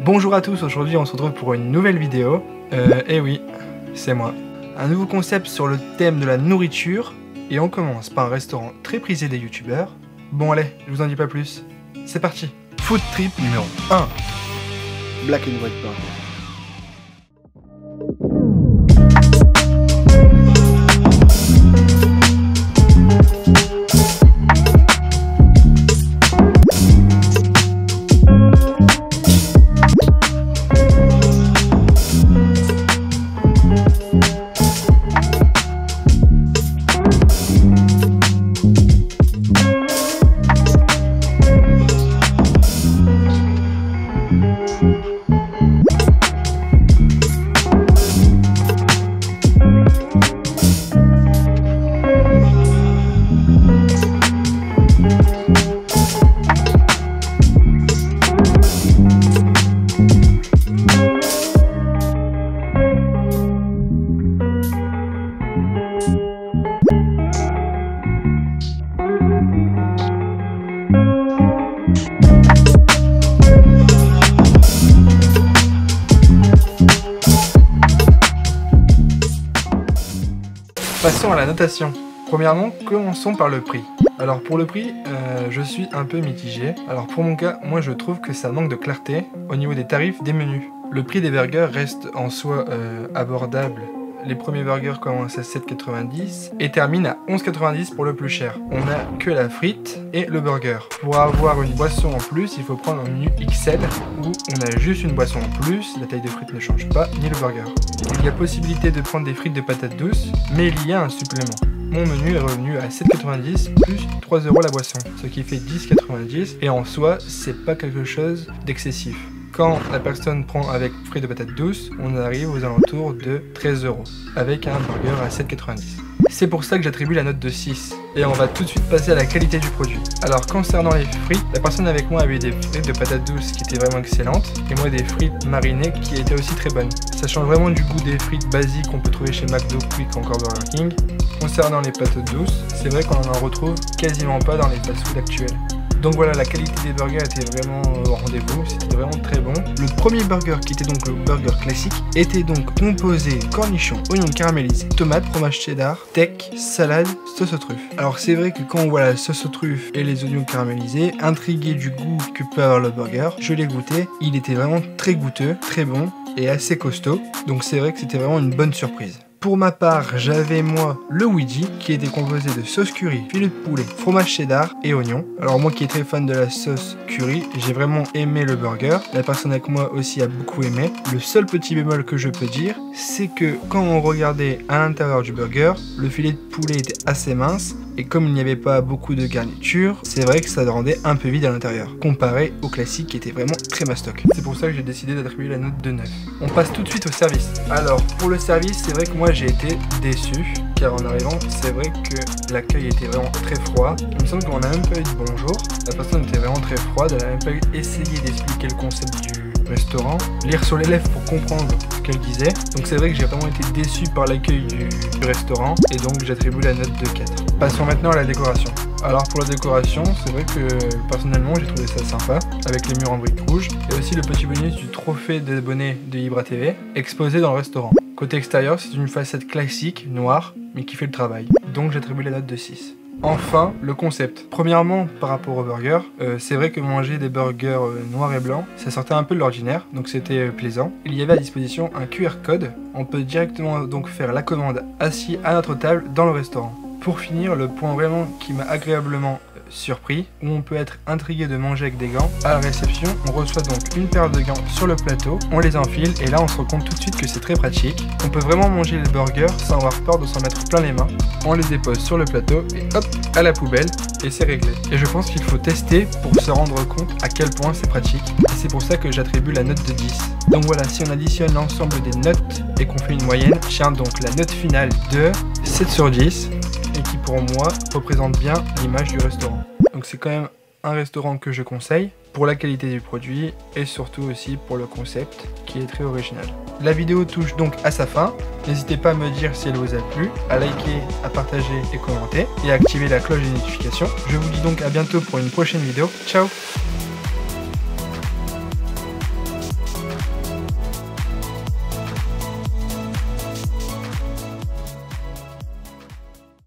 Bonjour à tous, aujourd'hui on se retrouve pour une nouvelle vidéo. Et oui, c'est moi. Un nouveau concept sur le thème de la nourriture. Et on commence par un restaurant très prisé des youtubeurs. Bon allez, je vous en dis pas plus. C'est parti. Food trip numéro 1. Black and White Burger. Passons à la notation. Premièrement, commençons par le prix. Alors pour le prix, je suis un peu mitigé. Alors pour mon cas, moi je trouve que ça manque de clarté au niveau des tarifs des menus. Le prix des burgers reste en soi abordable. Les premiers burgers commencent à 7,90 et terminent à 11,90 pour le plus cher. On n'a que la frite et le burger. Pour avoir une boisson en plus, il faut prendre un menu XL où on a juste une boisson en plus, la taille de frites ne change pas, ni le burger. Il y a possibilité de prendre des frites de patates douces, mais il y a un supplément. Mon menu est revenu à 7,90 plus 3 € la boisson, ce qui fait 10,90 et en soi, c'est pas quelque chose d'excessif. Quand la personne prend avec frites de patates douces, on arrive aux alentours de 13 € avec un burger à 7,90. C'est pour ça que j'attribue la note de 6. Et on va tout de suite passer à la qualité du produit. Alors concernant les frites, la personne avec moi avait des frites de patates douces qui étaient vraiment excellentes et moi des frites marinées qui étaient aussi très bonnes. Ça change vraiment du goût des frites basiques qu'on peut trouver chez McDo, Quick ou encore Burger King. Concernant les patates douces, c'est vrai qu'on en retrouve quasiment pas dans les fast-food actuels. Donc voilà, la qualité des burgers était vraiment au rendez-vous, c'était vraiment très bon. Le premier burger, qui était donc le burger classique, était donc composé cornichons, oignons caramélisés, tomates, fromage cheddar, steak, salade, sauce aux truffes. Alors c'est vrai que quand on voit la sauce aux truffes et les oignons caramélisés, intrigué du goût que peut avoir le burger, je l'ai goûté, il était vraiment très goûteux, très bon et assez costaud. Donc c'est vrai que c'était vraiment une bonne surprise. Pour ma part, j'avais moi le Ouija qui était composé de sauce curry, filet de poulet, fromage cheddar et oignons. Alors moi qui est très fan de la sauce curry, j'ai vraiment aimé le burger. La personne avec moi aussi a beaucoup aimé. Le seul petit bémol que je peux dire, c'est que quand on regardait à l'intérieur du burger, le filet de poulet était assez mince. Et comme il n'y avait pas beaucoup de garniture, c'est vrai que ça le rendait un peu vide à l'intérieur, comparé au classique qui était vraiment très mastoc. C'est pour ça que j'ai décidé d'attribuer la note de 9. On passe tout de suite au service. Alors, pour le service, c'est vrai que moi j'ai été déçu, car en arrivant, c'est vrai que l'accueil était vraiment très froid. Il me semble qu'on n'a même pas eu de bonjour. La personne était vraiment très froide, elle n'a même pas essayé d'expliquer le concept du restaurant, lire sur les lèvres pour comprendre ce qu'elle disait. Donc c'est vrai que j'ai vraiment été déçu par l'accueil du restaurant et donc j'attribue la note de 4. Passons maintenant à la décoration. Alors pour la décoration, c'est vrai que personnellement j'ai trouvé ça sympa, avec les murs en briques rouges et aussi le petit bonus du trophée d'abonnés de Ibra TV exposé dans le restaurant. Côté extérieur, c'est une façade classique, noire, mais qui fait le travail. Donc j'attribue la note de 6. Enfin, le concept. Premièrement, par rapport au burger, c'est vrai que manger des burgers noirs et blancs, ça sortait un peu de l'ordinaire, donc c'était plaisant. Il y avait à disposition un QR code, on peut directement donc faire la commande assis à notre table dans le restaurant. Pour finir, le point vraiment qui m'a agréablement surpris, où on peut être intrigué de manger avec des gants. À la réception, on reçoit donc une paire de gants sur le plateau, on les enfile et là on se rend compte tout de suite que c'est très pratique. On peut vraiment manger les burgers sans avoir peur de s'en mettre plein les mains. On les dépose sur le plateau et hop, à la poubelle et c'est réglé. Et je pense qu'il faut tester pour se rendre compte à quel point c'est pratique. Et c'est pour ça que j'attribue la note de 10. Donc voilà, si on additionne l'ensemble des notes et qu'on fait une moyenne, je tiens donc la note finale de 7 sur 10. Et qui pour moi représente bien l'image du restaurant. Donc c'est quand même un restaurant que je conseille pour la qualité du produit et surtout aussi pour le concept qui est très original. La vidéo touche donc à sa fin. N'hésitez pas à me dire si elle vous a plu, à liker, à partager et commenter, et à activer la cloche des notifications. Je vous dis donc à bientôt pour une prochaine vidéo. Ciao!